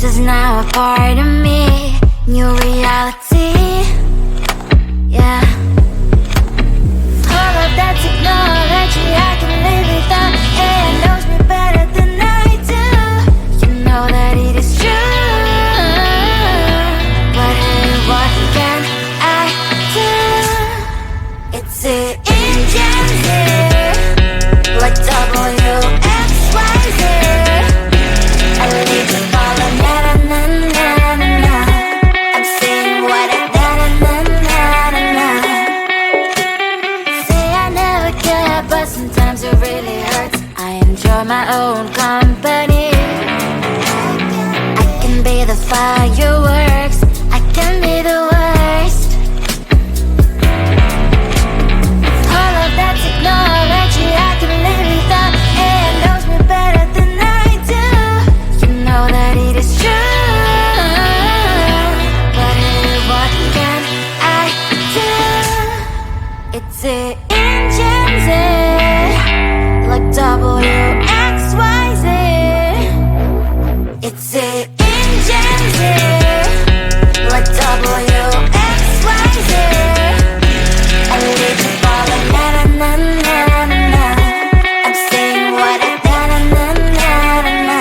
is now a part of me. New reality, yeah. All of that technology I can live without. It knows me better than I do. You know that it is true. But hey, what can I do? It's the engines here, like WXYZ. I need to follow, na-na-na-na-na-na. I'm saying what I na-na-na-na-na. Say I never care, but sometimes it really hurts. I enjoy my own company. I can be the fireworks, I can be the worst. All of that technology I can live without. It knows me better than I do. You know that it is true. But hey, what can I do? It's the engines, like WXYZ. It's the engines, like WXYZ. I need to follow, na-na-na-na-na-na. I'm saying what I na-na-na-na-na.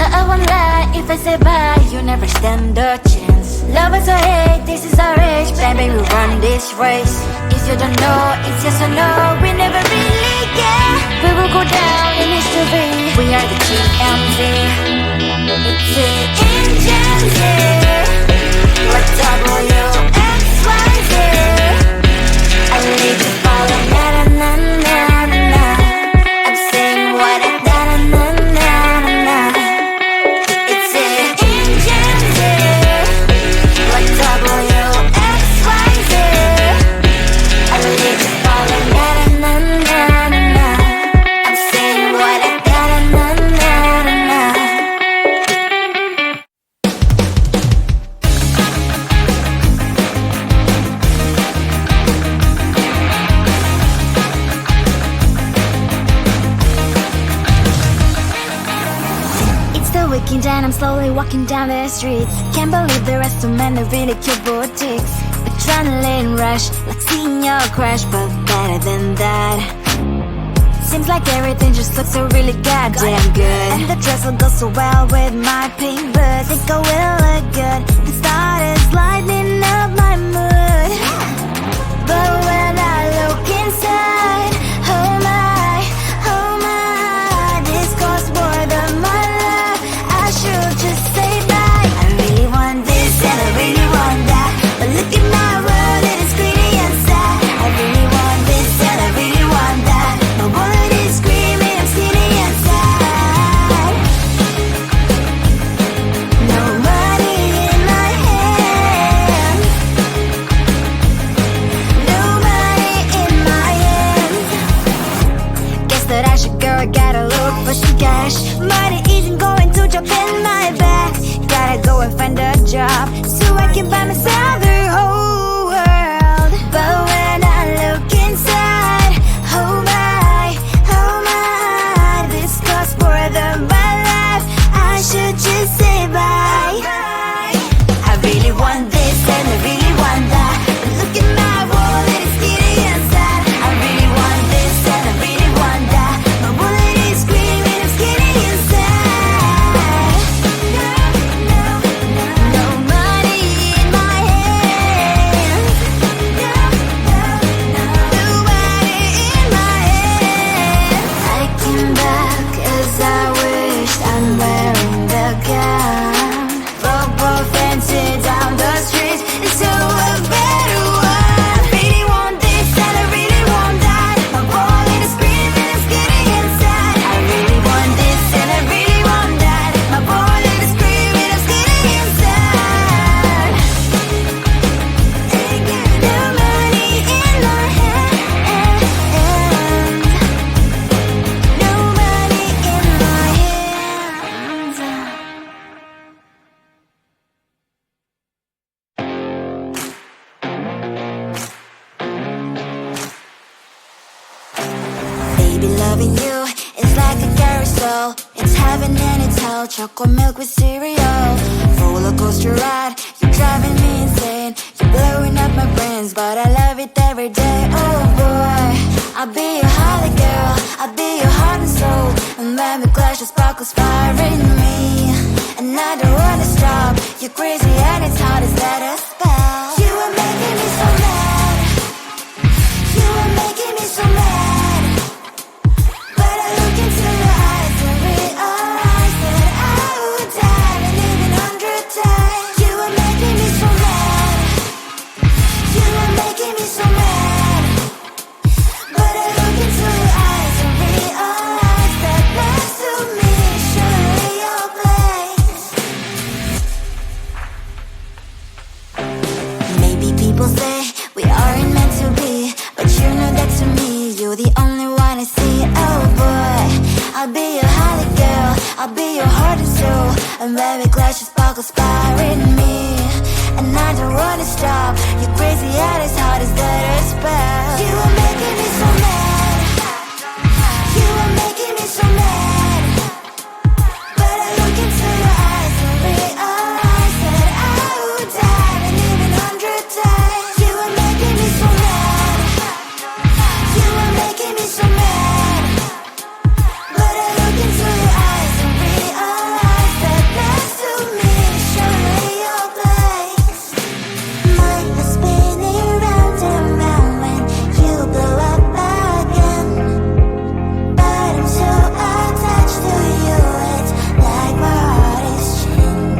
I won't lie if I say bye, you never stand a chance. Love is or hate, this is our age. Baby, we run this race. If you don't know, it's yes or no. We never really care. We will go down in history. We are the GMZ. It's the engines, like WXYZ. I need to follow, na-na-na-na-na-na. I'm saying what I na-na-na-na-na. It's the engines, like WXYZ. I need to follow, na-na-na-na-na-na. I'm saying what I na-na-na-na-na. It's the weekend and I'm slowly walking down the streets. Can't believe there are so many really cute boutiques. Adrenaline rush, like seeing your crush, but better than that. Seems like everything just looks so really goddamn good. And the dress will go so well with my pink boots. Think I will look good. The start is lighting up my mood. But when I look inside, oh my, this costs more than my love. I should just say bye. I really want this and I really want that, but look at my world, it is greedy and sad. I really want this and I really want that. My wallet is screaming, I'm skinny and sad. No money in my hand. No money in my hand. Guess that I should go, gotta look for some cash. Money isn't going to jump in my back. Gotta go and find a job so I can buy myself the whole world. But when I look inside, oh my, this costs more than my life. I should just say bye. I really want this and I really want that, but look at my wallet, it's skinny and sad. I really want this and I really want that. My wallet is screaming, I'm skinny and sad. No money in my hand. No money in my hand. I came back as I wished. I'm wearing the gown. Football fancy down the streets, it's so a better one. I really want this and I really want that. My wallet is screaming, I'm skinny and sad. I really want this and I really want that. My wallet is screaming, I'm skinny and sad. No money in my hand. No money in my hands. Baby, loving you is like a carousel. It's heaven and it's real. Chocolate milk with cereal. Roller coaster ride, you're driving me insane. You're blowing up my brains, but I love it every day. Oh boy, I'll be your holly girl, I'll be your heart and soul. And when we clash, the sparkles fire in me. And I don't wanna stop. You're crazy and it's hard as let us spell. You are making me so mad. You are making me so mad. But I look into your eyes and realize that I would die and live 100 times. You are making me so mad. You are making me so mad. But I look into your eyes and realize that next to me is surely your place. Maybe people say we aren't meant to be, but you know that to me, you're the only one I see. Oh boy, I'll be your holly girl, I'll be your heart and soul. And when we clash, the sparkles fire in me. And I don't wanna stop. You're crazy and as hard as that a spell. You are making me so mad. You are making me so mad. But I look into your eyes and realize that I would die and live 100 times. You are making me so mad. You are making me so mad. But I look into your eyes and realize that next to me is surely your place. Mine is spinning round and round when you blow up again. But I'm so attached to you, it's like my heart is chained.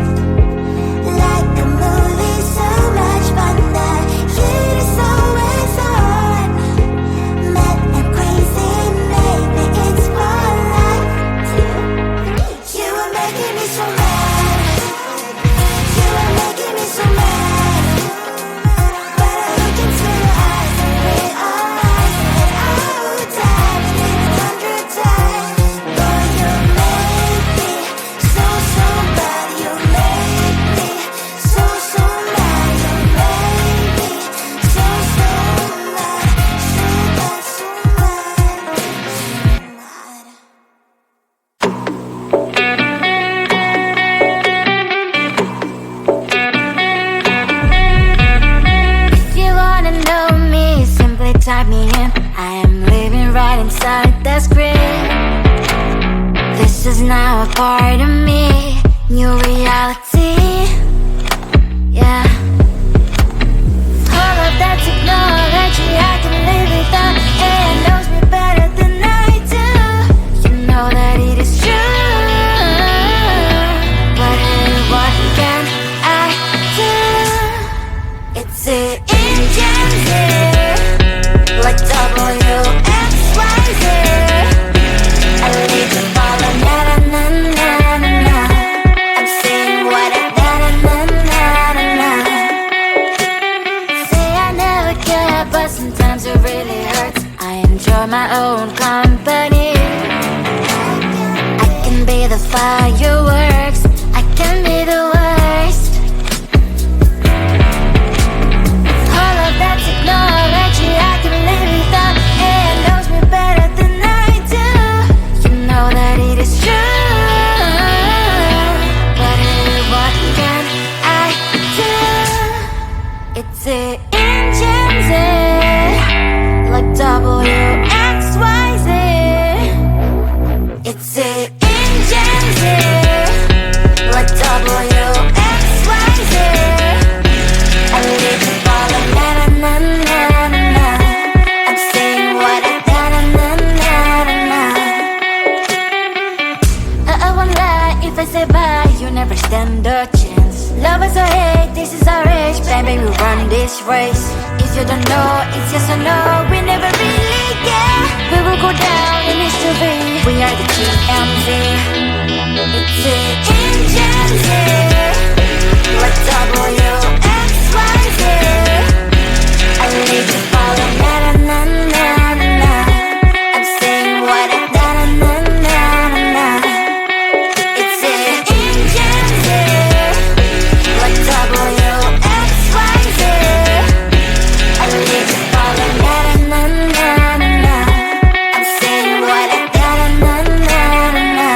Like a movie, so much fun that heat is always on. Mad and crazy, maybe it's for life too. You are making me so mad. You are making me so mad. But I look into your eyes and realize that I would die and live 100 times. Boy, you make me so, so bad. You make me so, so mad. You make me so, so mad. So bad, so If you wanna know me, simply type me in. I am living right inside the screen. This is now a part of me, new reality. Yeah. All of that technology, I can live without. It knows me better than I do. You know that it is true. But hey, what can I do? It's the engine here, like WXYZ. I need to follow, na na na na na na. I'm saying what I na na na na na na. Say I never care, but sometimes it really hurts. I enjoy my own company. I can be the fireworks, I can be the worst. All of that technology, I can live without. It knows me better than I do. You know that it is true. But hey, what can I do? It's the engines, like WXYZ. It's the engines, like WXYZ. I live to follow, na na na na na na. I'm saying what I na na na na na na. I won't lie if I say bye, you never stand a chance. Love is or hate, this is our age, baby, we run this race. If you don't know, it's yes or no, we never really get. We will go down in history, we are the GMZ. It's the engines here, like WXYZ. I need to follow, na na na na na na. I'm saying what I na na na na na na. It's the engines here, like WXYZ. I need to follow, na na na na na. I'm saying what I na na na na na.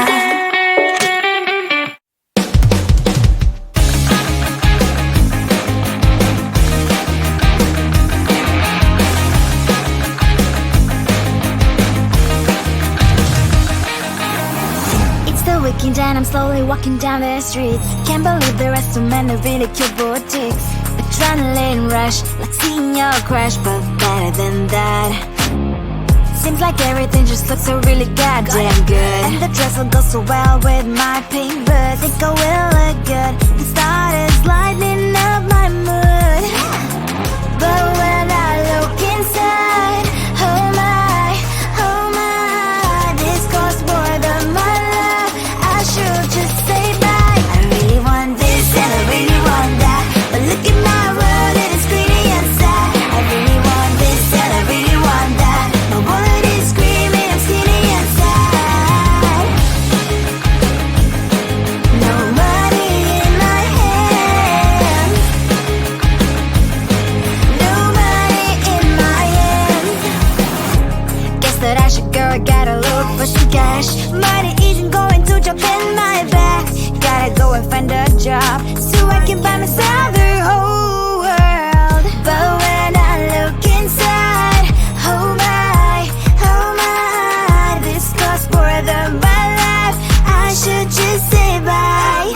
I'm slowly walking down the streets. Can't believe there are so many really cute boutiques. Adrenaline rush, like seeing your crush, but better than that. Seems like everything just looks so really goddamn good. And the dress will go so well with my pink boots. Think I will look good. The started lighting up my mood. But when I look inside, oh my, this costs more than my love. I should just say bye. I really want this and I really want that, but look at my world, it is pretty inside. I really want this and I really want that. My wallet is screaming, I'm skinny inside. No money in my hand. No money in my hand. Guess that I should go, gotta look for some cash. Money isn't going to jump in my back. Gotta go and find a job so I can buy myself the whole world. But when I look inside, oh my, this costs more than my life. I should just say bye.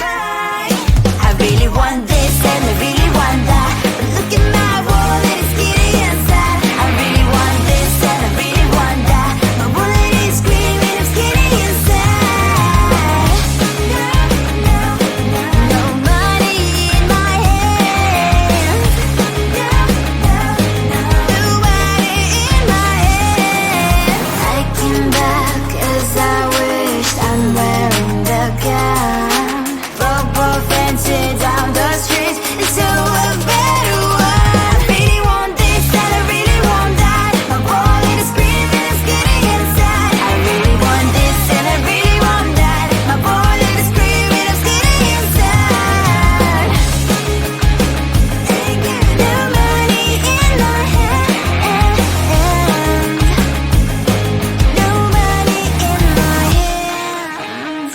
I really want this and I really want that, but look at my wallet, it's getting inside. I really want this and I really want that. My wallet is screaming, I'm getting inside. No money in my hand. No money in my hand. I came back as I wished. I'm wearing the gown. Football fancy down the streets into a better one. Really want this and I really want that. My wallet is screaming, it's getting inside. I really want this and I really want that. My wallet is screaming, it's getting inside. No money in my hand. No money in my hands.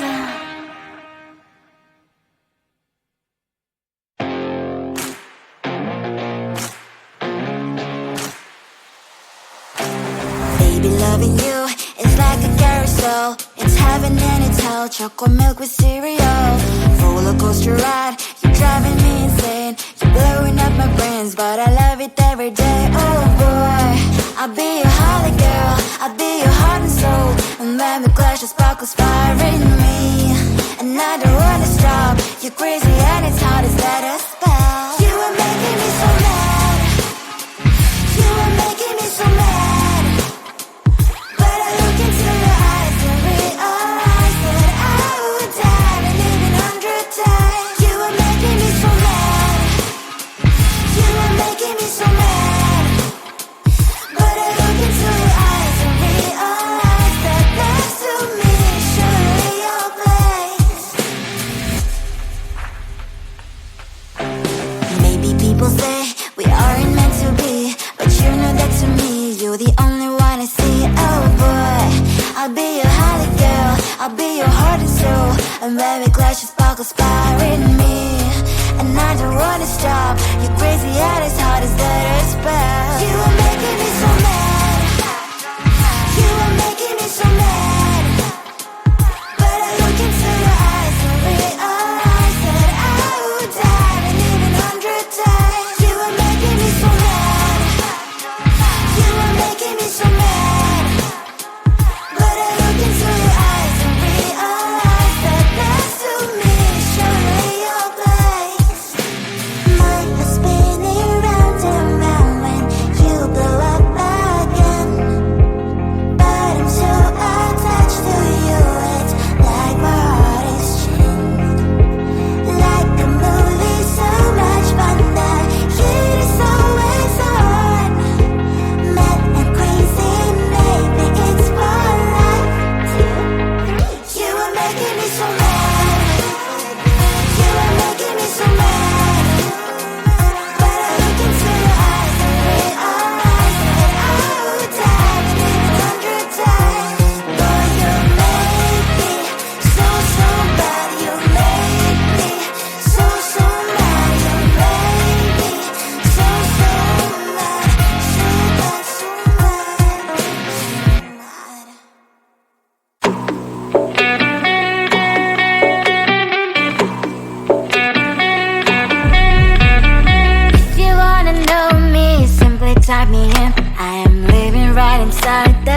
Baby, loving you is like a carousel. It's heaven and it's hell. Chocolate milk with cereal. Roller coaster ride, you're driving me insane. You're blowing up my brains, but I love it every day. Oh boy, I'll be your holly girl. I'll be your heart and soul. And when we clash, the sparkles fire in me. And I don't wanna stop. You're crazy and it's hard as let a spell. You are making me so mad. You are making me so mad. But I look into your eyes and realize that I would die and even 100 times. You are making me so mad. You are making me so mad. But I look into your eyes and realize that next to me is surely your place. Maybe people say we aren't meant to be, but you know that to me, you're the only one I see. Oh boy, I'll be your holly girl. I'll be your heart and soul. And when we clash, the sparkles fire in me. And I don't wanna stop. You're crazy and as hard as let a spell. You are making me so mad. You are making me so mad. But I look into your eyes and realize that I would die and even 100 times. You are making me so mad. You are making me so mad. But I look into your eyes and realize that next to me is surely your place. My heart's spinning round and round when you blow up my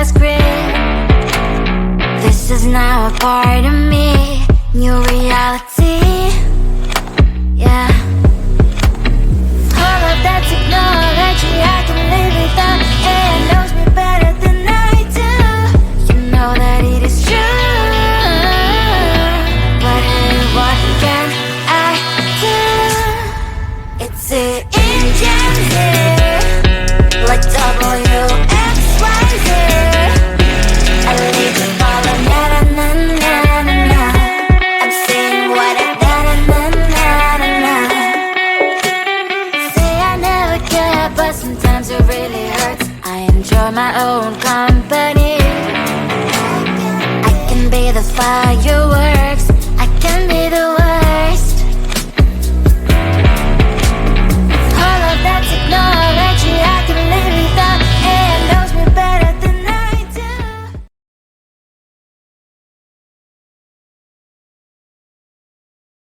the script. This is now a part of me, new reality. Yeah. All of that technology I can live without. AI knows me better than I do. You know that it is true. But hey, what can I do? It's the engine here, like WXYZ. I lead to follow, na na na na na na. I'm saying what I na na na na na na. Say I never care, but sometimes it really hurts. I enjoy my own company. I can be the fire